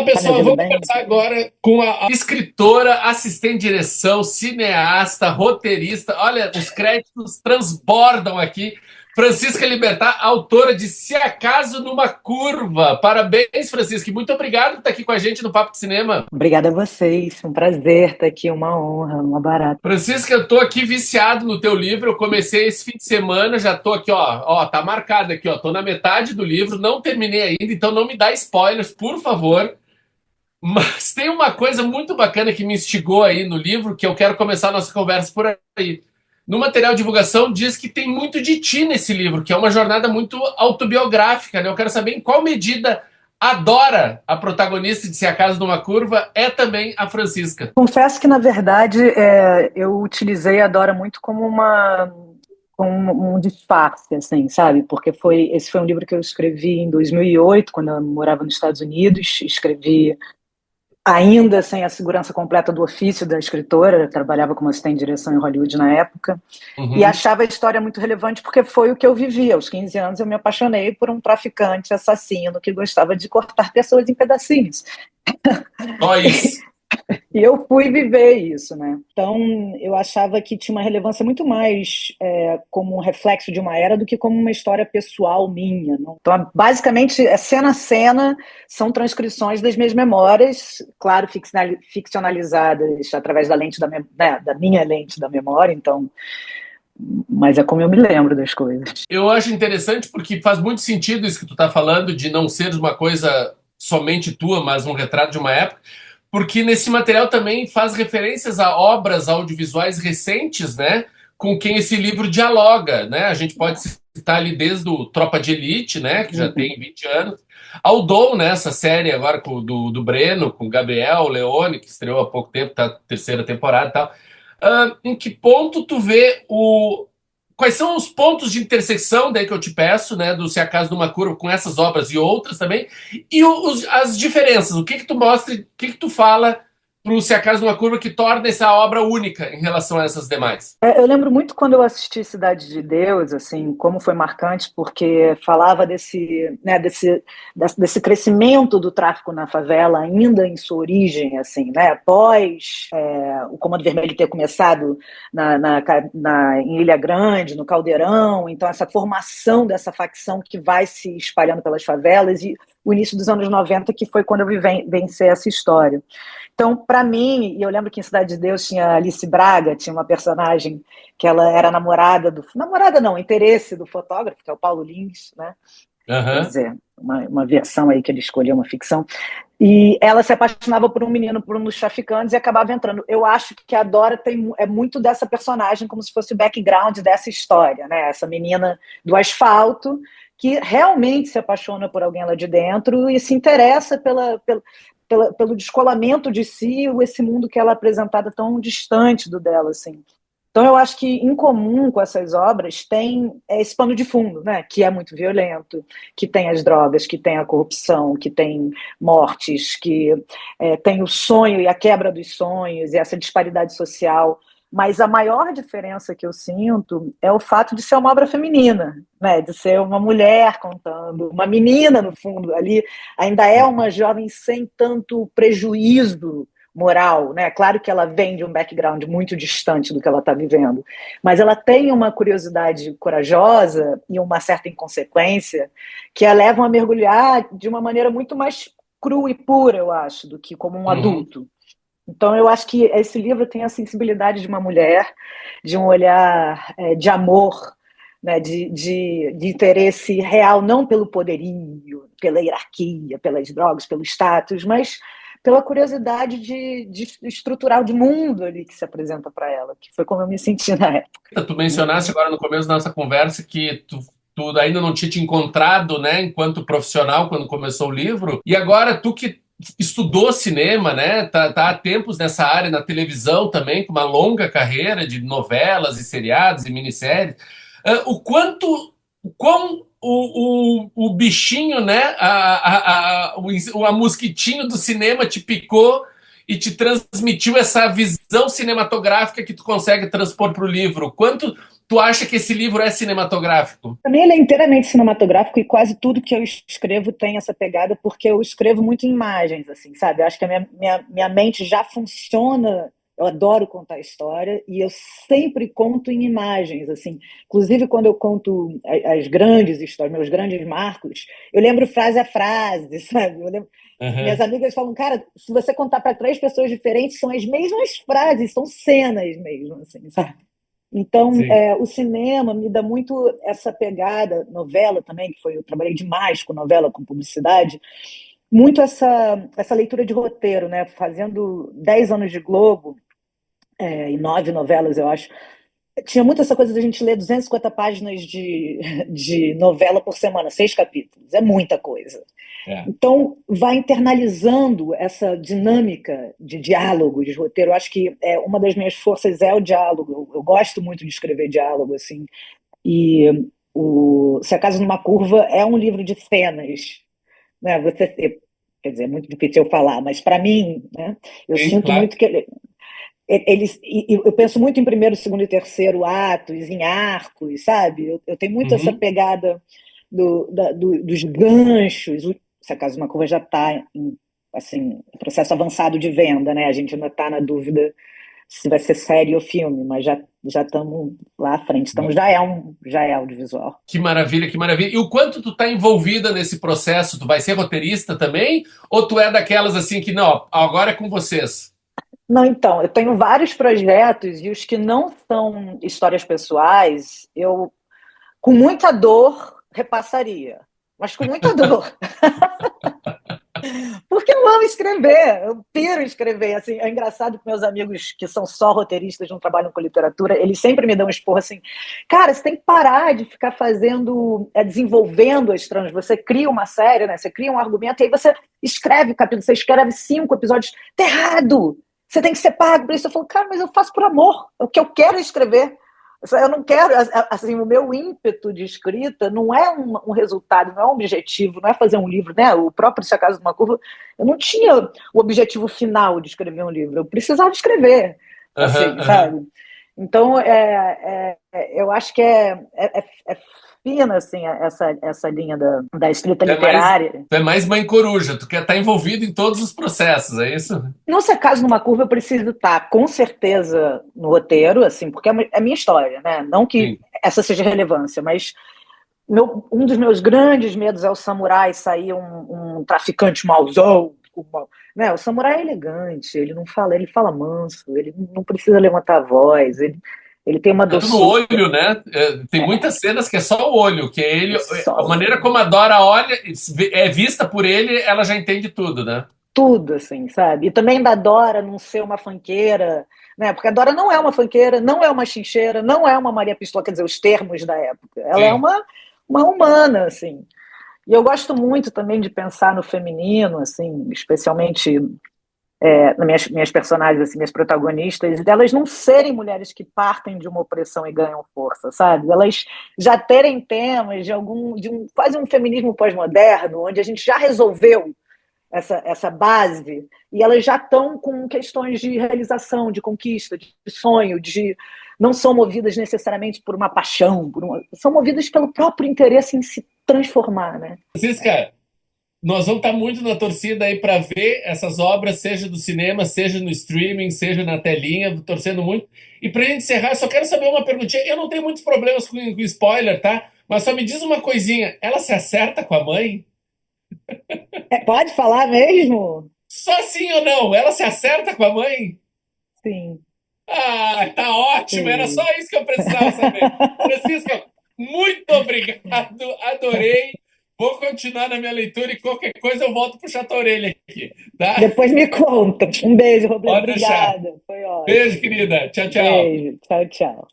Tá me pessoal, eu ouvindo vou bem? conversar agora com a escritora, assistente de direção, cineasta, roteirista. Olha, os créditos transbordam aqui. Francisca Libertar, autora de Se Acaso Numa Curva. Parabéns, Francisca. E muito obrigado por estar aqui com a gente no Papo de Cinema. Obrigada a vocês. Um prazer estar aqui, uma honra, uma barata. Francisca, eu tô aqui viciado no teu livro. Eu comecei esse fim de semana, já tô aqui, ó, tá marcado aqui, ó. Tô na metade do livro, não terminei ainda, então não me dá spoilers, por favor. Mas tem uma coisa muito bacana que me instigou aí no livro, que eu quero começar a nossa conversa por aí. No material de divulgação diz que tem muito de ti nesse livro, que é uma jornada muito autobiográfica, né? Eu quero saber em qual medida a Dora, a protagonista de Se Acaso Numa Curva, é também a Francisca. Confesso que, na verdade, eu utilizei a Dora muito como um disfarce, assim, sabe? Porque esse foi um livro que eu escrevi em 2008, quando eu morava nos Estados Unidos. Escrevi ainda sem a segurança completa do ofício da escritora, eu trabalhava como assistente de direção em Hollywood na época. E Uhum. achava a história muito relevante porque foi o que eu vivi. Aos 15 anos eu me apaixonei por um traficante assassino que gostava de cortar pessoas em pedacinhos. Só isso. E eu fui viver isso, né? Então eu achava que tinha uma relevância muito mais como um reflexo de uma era do que como uma história pessoal minha. Não? Então, basicamente, cena a cena são transcrições das minhas memórias, claro, ficcionalizadas através da lente da minha lente da memória. Então, mas é como eu me lembro das coisas. Eu acho interessante porque faz muito sentido isso que tu está falando, de não ser uma coisa somente tua, mas um retrato de uma época, porque nesse material também faz referências a obras audiovisuais recentes, né? Com quem esse livro dialoga, né? A gente pode citar ali desde o Tropa de Elite, né? Que já Uhum. tem 20 anos, ao Dom, né? Essa série agora do Breno, com Gabriel Leone, que estreou há pouco tempo, tá terceira temporada e tal. Em que ponto tu vê o quais são os pontos de intersecção daí que eu te peço, né, do Se Acaso de uma Curva com essas obras e outras também, e as diferenças, o que que tu mostra, o que que tu fala pro Se Acaso de uma Curva que torna essa obra única em relação a essas demais? Eu lembro muito quando eu assisti Cidade de Deus, assim, como foi marcante, porque falava desse crescimento do tráfico na favela, ainda em sua origem, assim, né, após o Comando Vermelho ter começado em Ilha Grande, no Caldeirão, então essa formação dessa facção que vai se espalhando pelas favelas e o início dos anos 90, que foi quando eu vencer essa história. Então, para mim, e eu lembro que em Cidade de Deus tinha Alice Braga, tinha uma personagem que ela era namorada não, interesse do fotógrafo, que é o Paulo Lins, né? Quer Aham. dizer, uma versão aí que ele escolheu, uma ficção. E ela se apaixonava por um menino, por um dos traficantes, e acabava entrando. Eu acho que a Dora é muito dessa personagem, como se fosse o background dessa história, né? Essa menina do asfalto que realmente se apaixona por alguém lá de dentro e se interessa pelo descolamento de si, esse mundo que ela é apresentada tão distante do dela, assim. Então eu acho que em comum com essas obras tem esse pano de fundo, né? Que é muito violento, que tem as drogas, que tem a corrupção, que tem mortes, que tem o sonho e a quebra dos sonhos e essa disparidade social. Mas a maior diferença que eu sinto é o fato de ser uma obra feminina, né? De ser uma mulher contando, uma menina no fundo ali, ainda é uma jovem sem tanto prejuízo moral, né? Claro que ela vem de um background muito distante do que ela está vivendo, mas ela tem uma curiosidade corajosa e uma certa inconsequência que a levam a mergulhar de uma maneira muito mais crua e pura, eu acho, do que como um Uhum. adulto. Então, eu acho que esse livro tem a sensibilidade de uma mulher, de um olhar de amor, né, de interesse real, não pelo poderio, pela hierarquia, pelas drogas, pelo status, mas pela curiosidade de estrutural de mundo ali que se apresenta para ela, que foi como eu me senti na época. Tu mencionaste agora no começo da nossa conversa que tu ainda não tinha te encontrado, né, enquanto profissional quando começou o livro, e agora tu que estudou cinema, né, tá há tempos nessa área, na televisão também, com uma longa carreira de novelas e seriados e minisséries, o quão o bichinho, né, a mosquitinho do cinema te picou e te transmitiu essa visão cinematográfica que tu consegue transpor para o livro? Quanto tu acha que esse livro é cinematográfico? Para mim, ele é inteiramente cinematográfico e quase tudo que eu escrevo tem essa pegada, porque eu escrevo muito em imagens, assim, sabe? Eu acho que a minha mente já funciona. Eu adoro contar história e eu sempre conto em imagens, assim. Inclusive, quando eu conto as grandes histórias, meus grandes marcos, eu lembro frase a frase, sabe? Minhas Uhum. amigas falam, cara, se você contar para três pessoas diferentes, são as mesmas frases, são cenas mesmo, assim, sabe? Então, Sim. o cinema me dá muito essa pegada, novela também, que foi, eu trabalhei demais com novela, com publicidade, muito essa leitura de roteiro, né? Fazendo 10 anos de Globo, e 9 novelas, eu acho, tinha muito essa coisa da gente ler 250 páginas de novela por semana, 6 capítulos, é muita coisa. É. Então, vai internalizando essa dinâmica de diálogo, de roteiro. Eu acho que uma das minhas forças é o diálogo. Eu gosto muito de escrever diálogo, assim. E Se Acaso Numa Curva é um livro de cenas, né? Quer dizer, é muito difícil eu falar, mas para mim, né? Eu Sim, sinto claro. muito que eu penso muito em primeiro, segundo e terceiro atos, em arcos, sabe? Eu tenho muito essa Uhum. pegada dos ganchos. Se Acaso Uma Curva já está em assim, processo avançado de venda, né? A gente ainda está na dúvida se vai ser série ou filme, mas já estamos lá à frente. Então já é audiovisual. Que maravilha, que maravilha. E o quanto tu tá envolvida nesse processo? Tu vai ser roteirista também? Ou tu é daquelas assim que, não, agora é com vocês? Não, então, eu tenho vários projetos e os que não são histórias pessoais, eu, com muita dor, repassaria. Mas com muita dor. Porque eu amo escrever, eu piro escrever. Assim, é engraçado que meus amigos que são só roteiristas, não trabalham com literatura, eles sempre me dão um esporro assim, cara, você tem que parar de ficar fazendo, desenvolvendo as tramas. Você cria uma série, né? Você cria um argumento, e aí você escreve capítulo, você escreve 5 episódios. Tá errado! Você tem que ser pago por isso. Eu falo, cara, mas eu faço por amor. O que eu quero é escrever. Eu não quero, assim, o meu ímpeto de escrita não é um resultado, não é um objetivo, não é fazer um livro, né? O próprio Se Acaso de uma Curva, eu não tinha o objetivo final de escrever um livro, eu precisava escrever, Aham, assim, aham. sabe? Então, eu acho que é fina, assim, essa linha da escrita literária. Tu é mais mãe coruja, tu quer estar envolvido em todos os processos, é isso? No Se Acaso Numa Curva, eu preciso estar, com certeza, no roteiro, assim, porque é a minha história, né? Não que Sim. essa seja relevância, mas um dos meus grandes medos é o samurai sair um traficante mauzão. Né? O samurai é elegante, ele não fala, ele fala manso, ele não precisa levantar a voz, ele tem uma Tanto no doçura. olho, né? Tem muitas cenas que é só o olho, que é ele, a Só maneira como a Dora olha, é vista por ele, ela já entende tudo, né? tudo, assim, sabe? E também da Dora não ser uma fanqueira, né? Porque a Dora não é uma fanqueira, não é uma chincheira, não é uma Maria Pistola, quer dizer, os termos da época. Ela é Sim. uma humana, assim. E eu gosto muito também de pensar no feminino, assim, especialmente nas minhas personagens, assim, minhas protagonistas, delas não serem mulheres que partem de uma opressão e ganham força, sabe? Elas já terem temas quase um feminismo pós-moderno, onde a gente já resolveu essa base e elas já estão com questões de realização, de conquista, de sonho, de não são movidas necessariamente por uma paixão, são movidas pelo próprio interesse em se transformar, né? Francisca, nós vamos estar muito na torcida aí para ver essas obras, seja do cinema, seja no streaming, seja na telinha, torcendo muito. E para gente encerrar, eu só quero saber uma perguntinha. Eu não tenho muitos problemas com spoiler, tá? Mas só me diz uma coisinha: ela se acerta com a mãe? Pode falar mesmo? Só sim ou não? Ela se acerta com a mãe? Sim. Ah, tá ótimo, era só Sim. isso que eu precisava saber. Francisca, muito obrigado, adorei. Vou continuar na minha leitura e qualquer coisa eu volto puxar a tua orelha aqui, tá? Depois me conta. Um beijo, Robledo. Pode deixar. Obrigada. Foi Beijo, ótimo. querida. Tchau, tchau. Beijo. Tchau, tchau.